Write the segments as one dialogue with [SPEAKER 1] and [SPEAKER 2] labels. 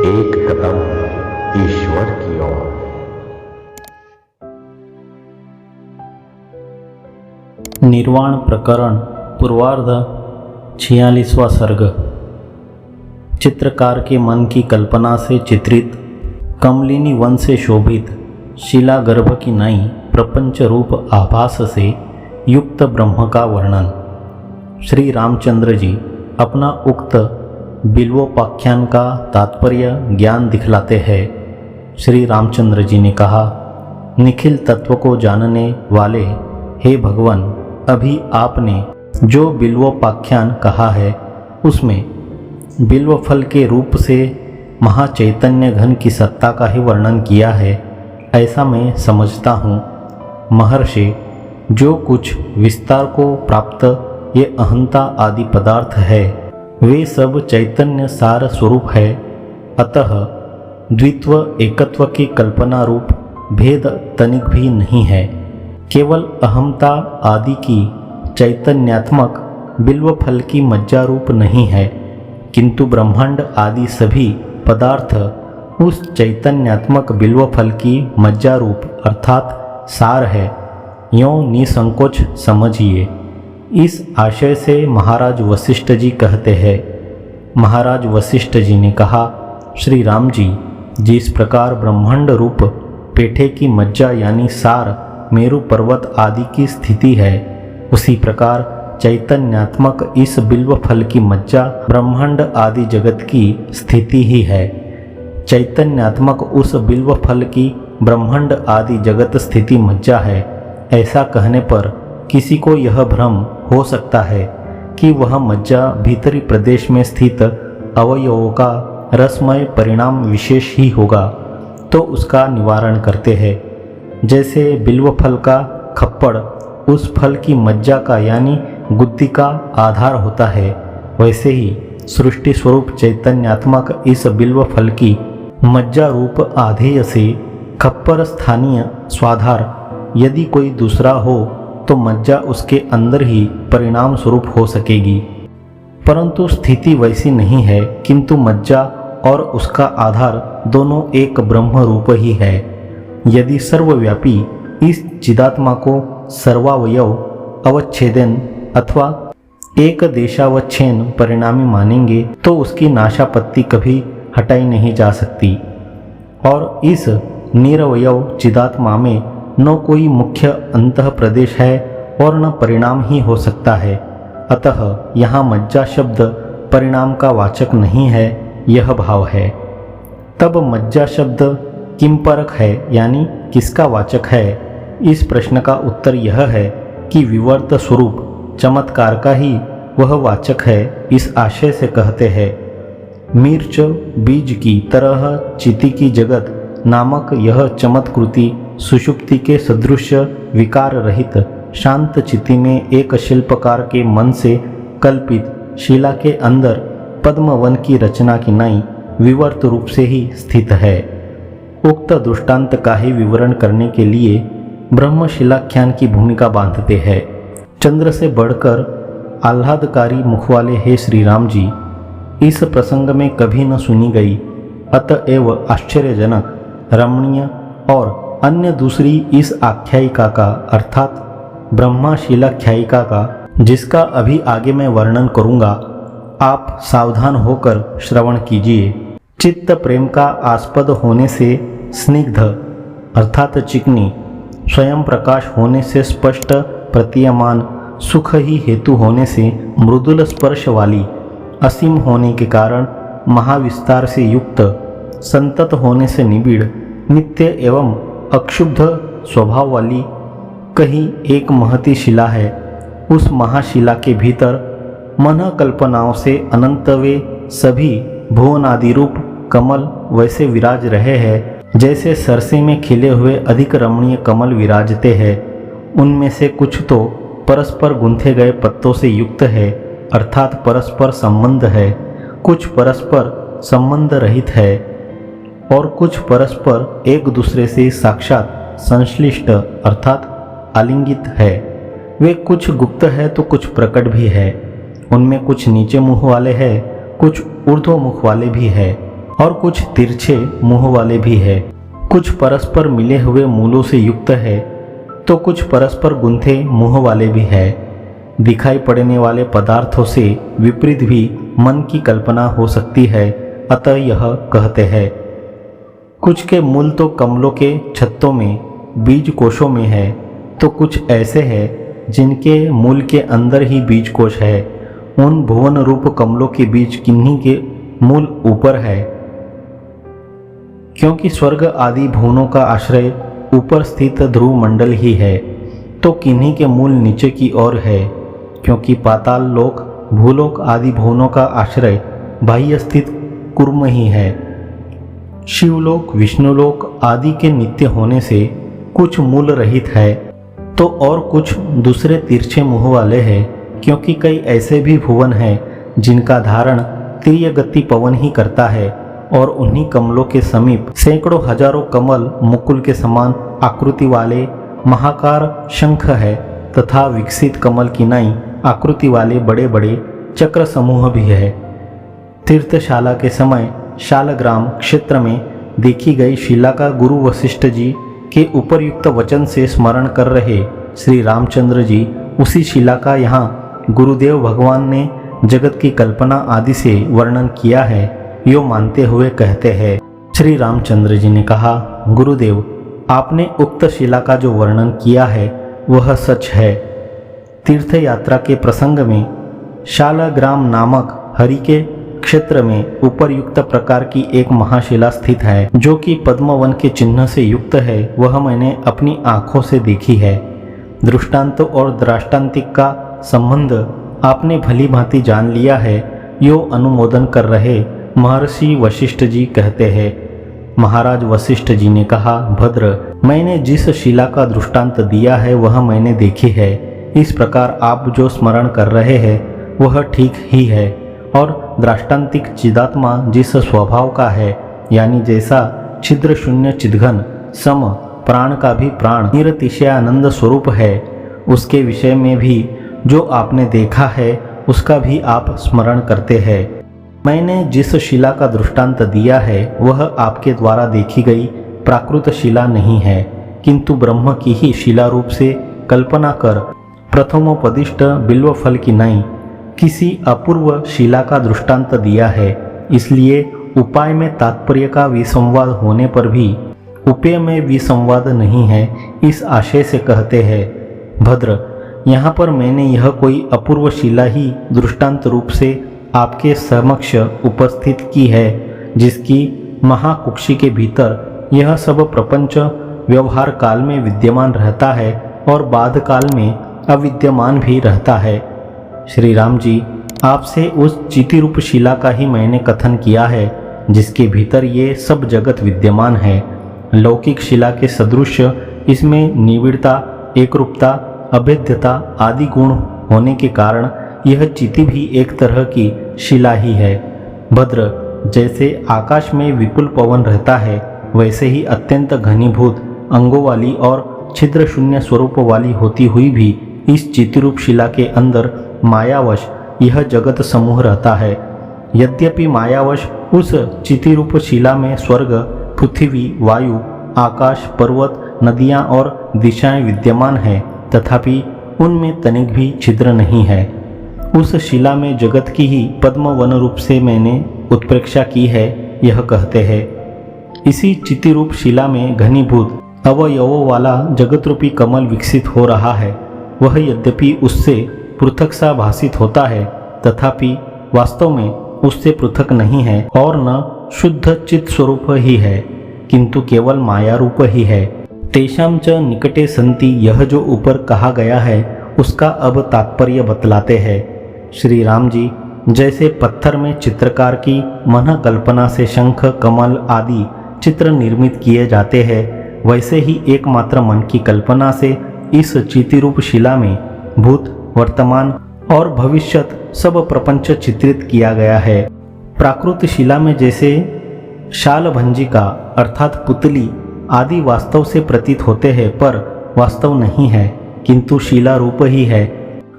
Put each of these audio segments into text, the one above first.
[SPEAKER 1] एक कदम ईश्वर की ओर।
[SPEAKER 2] निर्वाण प्रकरण पूर्वार्ध 46वां सर्ग। चित्रकार के मन की कल्पना से चित्रित कमलिनी वन से शोभित शिला गर्भ की नई प्रपंच रूप आभास से युक्त ब्रह्म का वर्णन। श्री रामचंद्र जी अपना उक्त बिल्वोपाख्यान का तात्पर्य ज्ञान दिखलाते हैं। श्री रामचंद्र जी ने कहा, निखिल तत्व को जानने वाले हे भगवान, अभी आपने जो बिल्वोपाख्यान कहा है उसमें बिल्व फल के रूप से महाचैतन्य घन की सत्ता का ही वर्णन किया है, ऐसा मैं समझता हूँ। महर्षि, जो कुछ विस्तार को प्राप्त ये अहंता आदि पदार्थ है वे सब चैतन्य सार स्वरूप है। अतः द्वित्व एकत्व की कल्पना रूप भेद तनिक भी नहीं है। केवल अहंता आदि की चैतन्यात्मक बिल्व फल की मज्जा रूप नहीं है, किंतु ब्रह्मांड आदि सभी पदार्थ उस चैतन्यात्मक बिल्व फल की मज्जा रूप अर्थात सार है, यों निसंकोच समझिए। इस आशय से महाराज वशिष्ठ जी कहते हैं। महाराज वशिष्ठ जी ने कहा, श्री राम जी, जिस प्रकार ब्रह्मांड रूप पेठे की मज्जा यानी सार मेरु पर्वत आदि की स्थिति है, उसी प्रकार चैतन्यात्मक इस बिल्व फल की मज्जा ब्रह्मांड आदि जगत की स्थिति ही है। चैतन्यात्मक उस बिल्व फल की ब्रह्मांड आदि जगत स्थिति मज्जा है, ऐसा कहने पर किसी को यह भ्रम हो सकता है कि वह मज्जा भीतरी प्रदेश में स्थित अवयवों का रसमय परिणाम विशेष ही होगा, तो उसका निवारण करते हैं। जैसे बिल्व फल का खप्पड़ उस फल की मज्जा का यानी गुद्दी का आधार होता है, वैसे ही सृष्टि स्वरूप चैतन्यात्मक इस बिल्व फल की मज्जा रूप आधेय से खप्पर स्थानीय स्वाधार यदि कोई दूसरा हो तो मज्जा उसके अंदर ही परिणाम स्वरूप हो सकेगी। परंतु स्थिति वैसी नहीं है, किंतु मज्जा और उसका आधार दोनों एक ब्रह्म रूप ही है। यदि सर्वव्यापी इस चिदात्मा को सर्वावयव अवच्छेदन अथवा एक देशावच्छेन परिणामी मानेंगे तो उसकी नाशापत्ति कभी हटाई नहीं जा सकती, और इस निरवयव चिदात्मा में न कोई मुख्य अंतः प्रदेश है और न परिणाम ही हो सकता है। अतः यहाँ मज्जा शब्द परिणाम का वाचक नहीं है, यह भाव है। तब मज्जा शब्द किमपरक है यानी किसका वाचक है? इस प्रश्न का उत्तर यह है कि विवर्त स्वरूप चमत्कार का ही वह वाचक है। इस आशय से कहते हैं, मिर्च बीज की तरह चिति की जगत नामक यह चमत्कृति सुषुप्ति के सदृश विकार रहित शांत चिति में एक शिल्पकार के मन से कल्पित शिला के अंदर पद्मवन की रचना की नई विवर्त रूप से ही स्थित है। उक्त दृष्टांत का ही विवरण करने के लिए ब्रह्म शिलाख्यान की भूमिका बांधते हैं। चंद्र से बढ़कर आह्लादकारी मुख वाले हे श्री राम जी, इस प्रसंग में कभी न सुनी गई, अतएव आश्चर्यजनक, रमणीय और अन्य दूसरी इस आख्यायिका का अर्थात ब्रह्मा शिलाख्यायिका का, जिसका अभी आगे मैं वर्णन करूंगा, आप सावधान होकर श्रवण कीजिए। चित्त प्रेम का आस्पद होने से स्निग्ध अर्थात चिकनी, स्वयं प्रकाश होने से स्पष्ट प्रतीयमान, सुख ही हेतु होने से मृदुल स्पर्श वाली, असीम होने के कारण महाविस्तार से युक्त, संतत होने से निबिड़, नित्य एवं अक्षुब्ध स्वभाव वाली कहीं एक महती शिला है। उस महाशिला के भीतर मन कल्पनाओं से अनंत वे सभी भुवनादि रूप कमल वैसे विराज रहे हैं, जैसे सरसे में खिले हुए अधिक रमणीय कमल विराजते हैं। उनमें से कुछ तो परस्पर गुंथे गए पत्तों से युक्त है, अर्थात परस्पर संबंध है, कुछ परस्पर संबंध रहित है और कुछ परस्पर एक दूसरे से साक्षात संश्लिष्ट अर्थात आलिंगित है। वे कुछ गुप्त है तो कुछ प्रकट भी है। उनमें कुछ नीचे मुख वाले हैं, कुछ ऊर्ध्व मुख वाले भी है और कुछ तिरछे मुंह वाले भी है। कुछ परस्पर मिले हुए मूलों से युक्त है तो कुछ परस्पर गुंथे मुंह वाले भी है। दिखाई पड़ने वाले पदार्थों से विपरीत भी मन की कल्पना हो सकती है, अतः यह कहते हैं। कुछ के मूल तो कमलों के छत्तों में, बीज कोशों में है, तो कुछ ऐसे हैं जिनके मूल के अंदर ही बीज कोश है। उन भुवन रूप कमलों के बीज किन्हीं के मूल ऊपर है, क्योंकि स्वर्ग आदि भुवनों का आश्रय ऊपर स्थित ध्रुव मंडल ही है, तो किन्हीं के मूल नीचे की ओर है, क्योंकि पाताल लोक, भूलोक आदि भुवनों का आश्रय बाह्य स्थित कूर्म ही है। शिवलोक, विष्णुलोक आदि के नित्य होने से कुछ मूल रहित है, तो और कुछ दूसरे तिरछे मुंह वाले हैं, क्योंकि कई ऐसे भी भुवन हैं जिनका धारण तीर्य गति पवन ही करता है, और उन्हीं कमलों के समीप सैकड़ों हजारों कमल मुकुल के समान आकृति वाले महाकार शंख है, तथा विकसित कमल की नाई आकृति वाले बड़े बड़े चक्र समूह भी है। तीर्थशाला के समय शालग्राम क्षेत्र में देखी गई शिला का गुरु वशिष्ठ जी के उपरयुक्त वचन से स्मरण कर रहे श्री रामचंद्र जी उसी शिला का यहाँ गुरुदेव भगवान ने जगत की कल्पना आदि से वर्णन किया है, यो मानते हुए कहते हैं। श्री रामचंद्र जी ने कहा, गुरुदेव, आपने उक्त शिला का जो वर्णन किया है वह सच है। तीर्थ यात्रा के प्रसंग में शालग्राम नामक हरि के क्षेत्र में उपरयुक्त प्रकार की एक महाशिला स्थित है, जो कि पद्मवन के चिन्ह से युक्त है। वह मैंने अपनी आंखों से देखी है। दृष्टांत और दृष्टांतिक का संबंध आपने भली भांति जान लिया है, यो अनुमोदन कर रहे महर्षि वशिष्ठ जी कहते हैं। महाराज वशिष्ठ जी ने कहा, भद्र, मैंने जिस शिला का दृष्टांत दिया है वह मैंने देखी है। इस प्रकार आप जो स्मरण कर रहे हैं वह ठीक ही है, और दृष्टांतिक चिदात्मा जिस स्वभाव का है, यानी जैसा छिद्र शून्य चिद्घन सम प्राण का भी प्राण निरतिशयानंद स्वरूप है, उसके विषय में भी जो आपने देखा है उसका भी आप स्मरण करते हैं। मैंने जिस शिला का दृष्टांत दिया है वह आपके द्वारा देखी गई प्राकृत शिला नहीं है, किंतु ब्रह्म की ही शिला रूप से कल्पना कर प्रथमोपदिष्ट बिल्व फल की नाई किसी अपूर्व शिला का दृष्टांत दिया है। इसलिए उपाय में तात्पर्य का विसंवाद होने पर भी उपेय में विसंवाद नहीं है, इस आशय से कहते हैं। भद्र, यहाँ पर मैंने यह कोई अपूर्व शिला ही दृष्टांत रूप से आपके समक्ष उपस्थित की है, जिसकी महाकुक्षी के भीतर यह सब प्रपंच व्यवहार काल में विद्यमान रहता है और बाद काल में अविद्यमान भी रहता है। श्री राम जी, आपसे उस चिति रूप शिला का ही मैंने कथन किया है, जिसके भीतर ये सब जगत विद्यमान है। लौकिक शिला के सदृश इसमें निविड़ता, एकरूपता, अभेद्यता आदि गुण होने के कारण यह चिति भी एक तरह की शिला ही है। भद्र, जैसे आकाश में विपुल पवन रहता है, वैसे ही अत्यंत घनीभूत अंगों वाली और छिद्र शून्य स्वरूप वाली होती हुई भी इस चितिरूप शिला के अंदर मायावश यह जगत समूह रहता है। यद्यपि मायावश उस चितिरूप शिला में स्वर्ग, पृथ्वी, वायु, आकाश, पर्वत, नदियाँ और दिशाएं विद्यमान हैं, तथापि उनमें तनिक भी छिद्र नहीं है। उस शिला में जगत की ही पद्म वन रूप से मैंने उत्प्रेक्षा की है, यह कहते हैं। इसी चितिरूप शिला में घनीभूत अवयवों वाला जगत रूपी कमल विकसित हो रहा है। वह यद्यपि उससे पृथक सा भासित होता है, तथापि वास्तव में उससे पृथक नहीं है और न शुद्ध चित स्वरूप ही है, किंतु केवल माया रूप ही है। तेषां च निकटे संति, यह जो ऊपर कहा गया है उसका अब तात्पर्य बतलाते हैं। श्री राम जी, जैसे पत्थर में चित्रकार की मन कल्पना से शंख, कमल आदि चित्र निर्मित किए जाते हैं, वैसे ही एकमात्र मन की कल्पना से इस चितिरूप शिला में भूत, वर्तमान और भविष्यत सब प्रपंच चित्रित किया गया है। प्राकृत शिला में जैसे शालभंजिका अर्थात पुतली आदि वास्तव से प्रतीत होते हैं पर वास्तव नहीं है, किंतु शिला रूप ही है,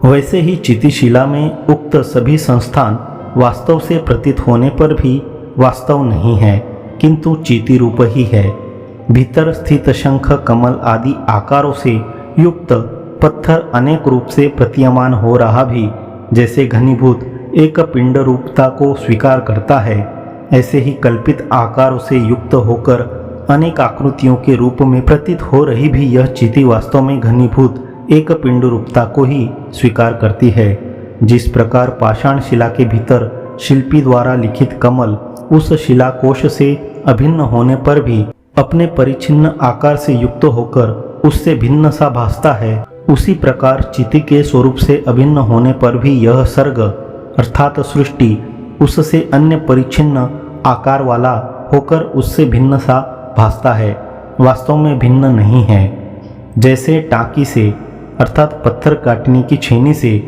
[SPEAKER 2] वैसे ही चिति शिला में उक्त सभी संस्थान वास्तव से प्रतीत होने पर भी वास्तव नहीं है, किंतु चिति रूप ही है। भीतर स्थित शंख, कमल आदि आकारों से युक्त पत्थर अनेक रूप से प्रतीयमान हो रहा भी जैसे घनीभूत एक पिंड रूपता को स्वीकार करता है, ऐसे ही कल्पित आकारों से युक्त होकर अनेक आकृतियों के रूप में प्रतीत हो रही भी यह चिति वास्तव में घनीभूत एक पिंड रूपता को ही स्वीकार करती है। जिस प्रकार पाषाण शिला के भीतर शिल्पी द्वारा लिखित कमल उस शिलाकोश से अभिन्न होने पर भी अपने परिच्छिन्न आकार से युक्त होकर उससे भिन्न सा भासता है, उसी प्रकार चिति के स्वरूप से अभिन्न होने पर भी यह सर्ग अर्थात सृष्टि उससे अन्य परिच्छिन्न आकार वाला होकर उससे भिन्न सा भासता है, वास्तव में भिन्न नहीं है। जैसे टाँकी से अर्थात पत्थर काटने की छेनी से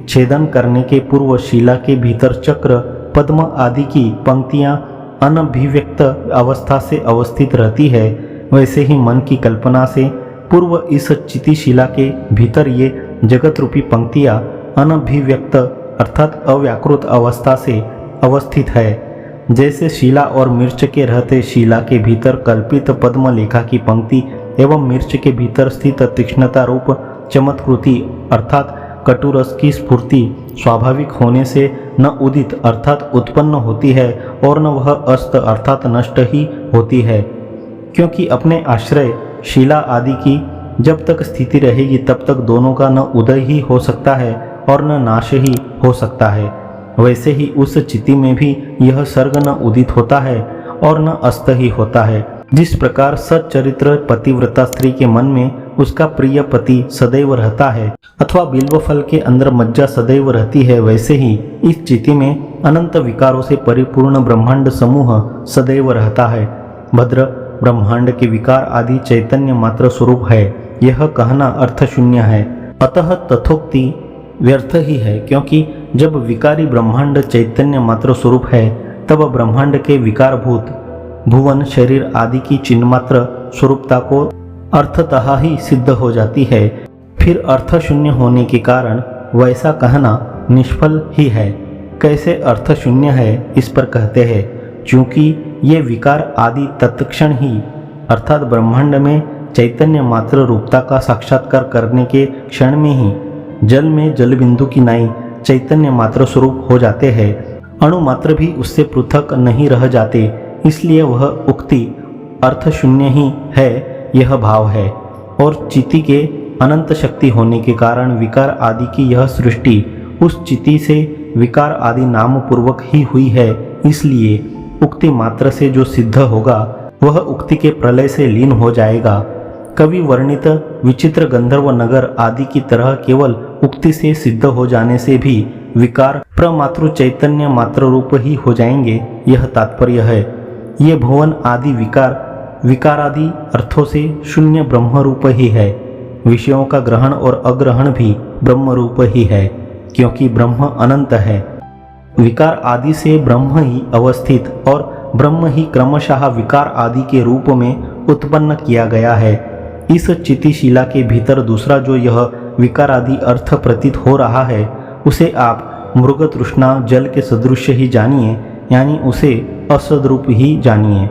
[SPEAKER 2] छेदन करने के पूर्व शिला के भीतर चक्र, पद्म आदि की पंक्तियां अनभिव्यक्त अवस्था से अवस्थित रहती है, वैसे ही मन की कल्पना से पूर्व इस चिति शिला के भीतर ये जगत रूपी पंक्तियां अनभिव्यक्त अर्थात अव्याकृत अवस्था से अवस्थित है। जैसे शिला और मिर्च के रहते शिला के भीतर कल्पित पद्म लेखा की पंक्ति एवं मिर्च के भीतर स्थित तीक्ष्णता रूप चमत्कृति अर्थात कटुरस की स्फूर्ति स्वाभाविक होने से न उदित अर्थात उत्पन्न होती है और न वह अस्त अर्थात नष्ट ही होती है, क्योंकि अपने आश्रय शिला आदि की जब तक स्थिति रहेगी तब तक दोनों का न उदय ही हो सकता है और न नाश ही हो सकता है। वैसे ही उस चिति में भी यह सर्ग न उदित होता है और न अस्त ही होता है। जिस प्रकार सच्चरित्र पतिव्रता स्त्री के मन में उसका प्रिय पति सदैव रहता है अथवा बिल्व फल के अंदर मज्जा सदैव रहती है, वैसे ही इस चिति में अनंत विकारों से परिपूर्ण ब्रह्मांड समूह सदैव रहता है। भद्र ब्रह्मांड के विकार आदि चैतन्य मात्र स्वरूप है, यह कहना अर्थ शून्य है। अतः तथोक्ति व्यर्थ ही है, क्योंकि जब विकारी ब्रह्मांड चैतन्य मात्र स्वरूप है तब ब्रह्मांड के विकारभूत भुवन शरीर आदि की चिन्मात्र स्वरूपता को अर्थतः ही सिद्ध हो जाती है। फिर अर्थ शून्य होने के कारण वैसा कहना निष्फल ही है। कैसे अर्थ शून्य है इस पर कहते हैं, क्योंकि ये विकार आदि तत्क्षण ही अर्थात ब्रह्मांड में चैतन्य मात्र रूपता का साक्षात्कार करने के क्षण में ही जल में जल बिंदु की नाई चैतन्य मात्र स्वरूप हो जाते हैं, अणु मात्र भी उससे पृथक नहीं रह जाते। इसलिए वह उक्ति अर्थ शून्य ही है, यह भाव है। और चिति के अनंत शक्ति होने के कारण विकार आदि की यह सृष्टि उस चिति से विकार आदि नाम पूर्वक ही हुई है, इसलिए उक्ति मात्र से जो सिद्ध होगा वह उक्ति के प्रलय से लीन हो जाएगा। कवि वर्णित विचित्र गंधर्व नगर आदि की तरह केवल उक्ति से सिद्ध हो जाने से भी विकार प्रमातृ चैतन्य मात्र रूप ही हो जाएंगे, यह तात्पर्य है। ये भुवन आदि विकार आदि अर्थों से शून्य ब्रह्म रूप ही है। विषयों का ग्रहण और अग्रहण भी ब्रह्म रूप ही है, क्योंकि ब्रह्म अनंत है। विकार आदि से ब्रह्म ही अवस्थित और ब्रह्म ही क्रमशः विकार आदि के रूप में उत्पन्न किया गया है। इस चितिशिला के भीतर दूसरा जो यह विकार आदि अर्थ प्रतीत हो रहा है उसे आप मृग तृष्णा जल के सदृश ही जानिए, यानी उसे असद्रूप ही जानिए।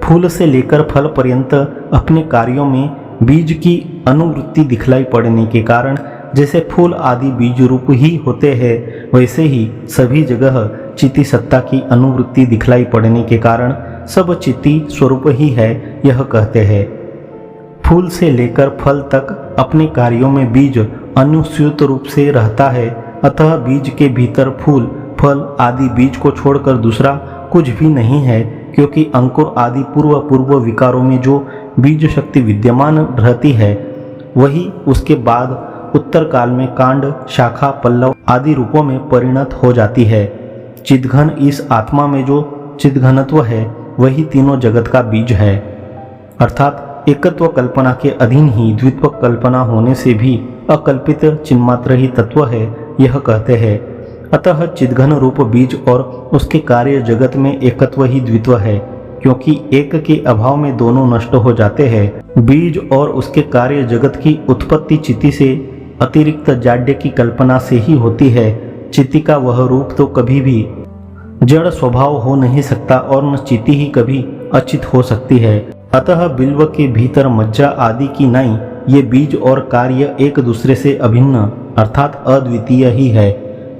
[SPEAKER 2] फूल से लेकर फल पर्यंत अपने कार्यों में बीज की अनुवृत्ति दिखलाई पड़ने के कारण जैसे फूल आदि बीज रूप ही होते हैं, वैसे ही सभी जगह चिति सत्ता की अनुवृत्ति दिखलाई पड़ने के कारण सब चिति स्वरूप ही है, यह कहते हैं। फूल से लेकर फल तक अपने कार्यों में बीज अनुस्यूत रूप से रहता है, अतः बीज के भीतर फूल फल आदि बीज को छोड़कर दूसरा कुछ भी नहीं है, क्योंकि अंकुर आदि पूर्व विकारों में जो बीज शक्ति विद्यमान रहती है वही उसके बाद उत्तर काल में कांड शाखा पल्लव आदि रूपों में परिणत हो जाती है। चिद्घन इस आत्मा में जो चिद्घनत्व है वही तीनों जगत का बीज है, अर्थात एकत्व कल्पना के अधीन ही द्वित्व कल्पना होने से भी अकल्पित चिन्मात्र ही तत्व है, यह कहते हैं। अतः चिद्घन रूप बीज और उसके कार्य जगत में एकत्व ही द्वित्व है, क्योंकि एक के अभाव में दोनों नष्ट हो जाते हैं। बीज और उसके कार्य जगत की उत्पत्ति चिति से अतिरिक्त जाड्य की कल्पना से ही होती है। चिति का वह रूप तो कभी भी जड़ स्वभाव हो नहीं सकता और न चिति ही कभी अचित हो सकती है। अतः बिल्व के भीतर मज्जा आदि की नाई ये बीज और कार्य एक दूसरे से अभिन्न अर्थात अद्वितीय ही है।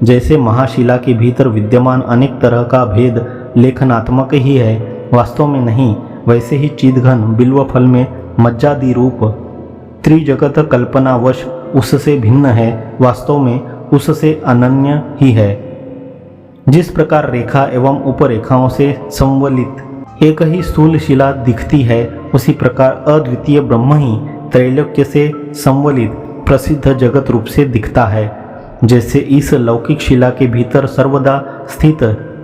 [SPEAKER 2] जैसे महाशिला के भीतर विद्यमान अनेक तरह का भेद लेखनात्मक ही है, वास्तव में नहीं, वैसे ही चिदघन बिल्व फल में मज्जादि रूप त्रिजगत कल्पनावश उससे भिन्न है, वास्तव में उससे अनन्य ही है। जिस प्रकार रेखा एवं उपरेखाओं से संवलित एक ही स्थूल शिला दिखती है, उसी प्रकार अद्वितीय ब्रह्म ही त्रैलोक्य से संवलित प्रसिद्ध जगत रूप से दिखता है। जैसे इस लौकिक शिला के भीतर सर्वदा स्थित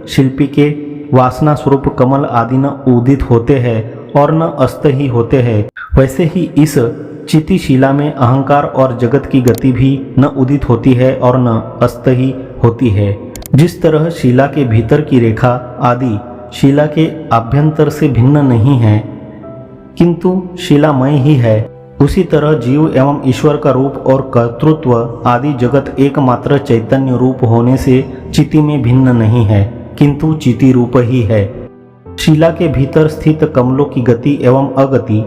[SPEAKER 2] शिल्पी के वासना स्वरूप कमल आदि न उदित होते हैं और न अस्त ही होते हैं, वैसे ही इस चिति शिला में अहंकार और जगत की गति भी न उदित होती है और न अस्त ही होती है। जिस तरह शिला के भीतर की रेखा आदि शिला के आभ्यंतर से भिन्न नहीं है किंतु शिलामय ही है, उसी तरह जीव एवं ईश्वर का रूप और कर्तृत्व आदि जगत एकमात्र चैतन्य रूप होने से चिति में भिन्न नहीं है किंतु चिति रूप ही है। शिला के भीतर स्थित कमलों की गति एवं अगति,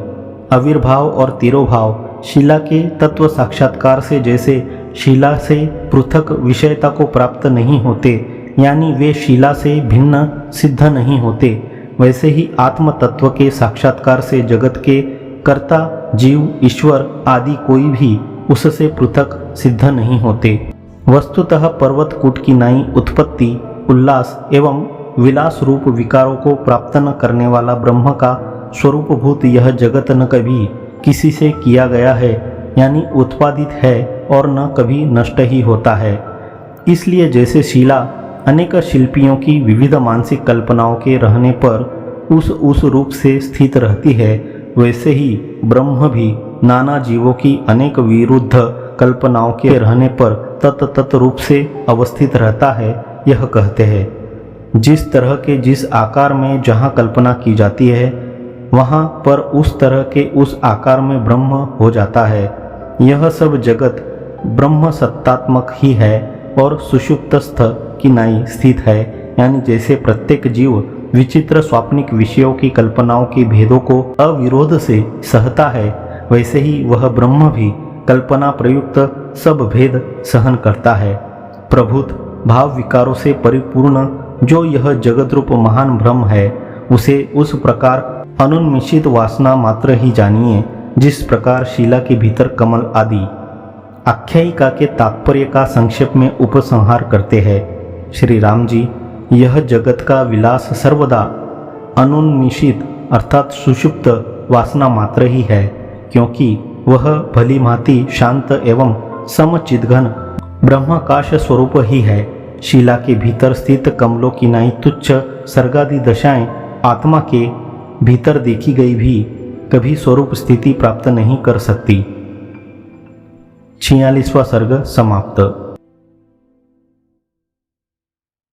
[SPEAKER 2] आविर्भाव और तिरोभाव शिला के तत्व साक्षात्कार से जैसे शिला से पृथक विषयता को प्राप्त नहीं होते, यानी वे शिला से भिन्न सिद्ध नहीं होते, वैसे ही आत्म तत्व के साक्षात्कार से जगत के कर्ता जीव ईश्वर आदि कोई भी उससे पृथक सिद्ध नहीं होते। वस्तुतः पर्वत कूट की नाई उत्पत्ति, उल्लास एवं विलास रूप विकारों को प्राप्त न करने वाला ब्रह्म का स्वरूपभूत यह जगत न कभी किसी से किया गया है, यानी उत्पादित है और न कभी नष्ट ही होता है। इसलिए जैसे शिला अनेक शिल्पियों की विविध मानसिक कल्पनाओं के रहने पर उस रूप से स्थित रहती है, वैसे ही ब्रह्म भी नाना जीवों की अनेक विरुद्ध कल्पनाओं के रहने पर तत् रूप से अवस्थित रहता है। यह कहते हैं जिस तरह के जिस आकार में जहाँ कल्पना की जाती है वहाँ पर उस तरह के उस आकार में ब्रह्म हो जाता है। यह सब जगत ब्रह्म सत्तात्मक ही है और सुषुप्तस्थ की नाई स्थित है, यानी जैसे प्रत्येक जीव विचित्र स्वाप्निक विषयों की कल्पनाओं के भेदों को अविरोध से सहता है, वैसे ही वह ब्रह्म भी कल्पना प्रयुक्त सब भेद सहन करता है। प्रभुत भाव विकारों से परिपूर्ण जो यह जगत रूप महान ब्रह्म है, उसे उस प्रकार अनुन्मिषित वासना मात्र ही जानिए जिस प्रकार शिला के भीतर कमल आदि। आख्यायिका के तात्पर्य का संक्षेप में उपसंहार करते हैं श्री राम जी। यह जगत का विलास सर्वदा अनुन्मिषित अर्थात सुषुप्त वासना मात्र ही है, क्योंकि वह भली भांति शांत एवं समचिदघन ब्रह्माकाश स्वरूप ही है। शिला के भीतर स्थित कमलों की नाई तुच्छ सर्गादि दशाएं आत्मा के भीतर देखी गई भी कभी स्वरूप स्थिति प्राप्त नहीं कर सकती। 46वां सर्ग समाप्त।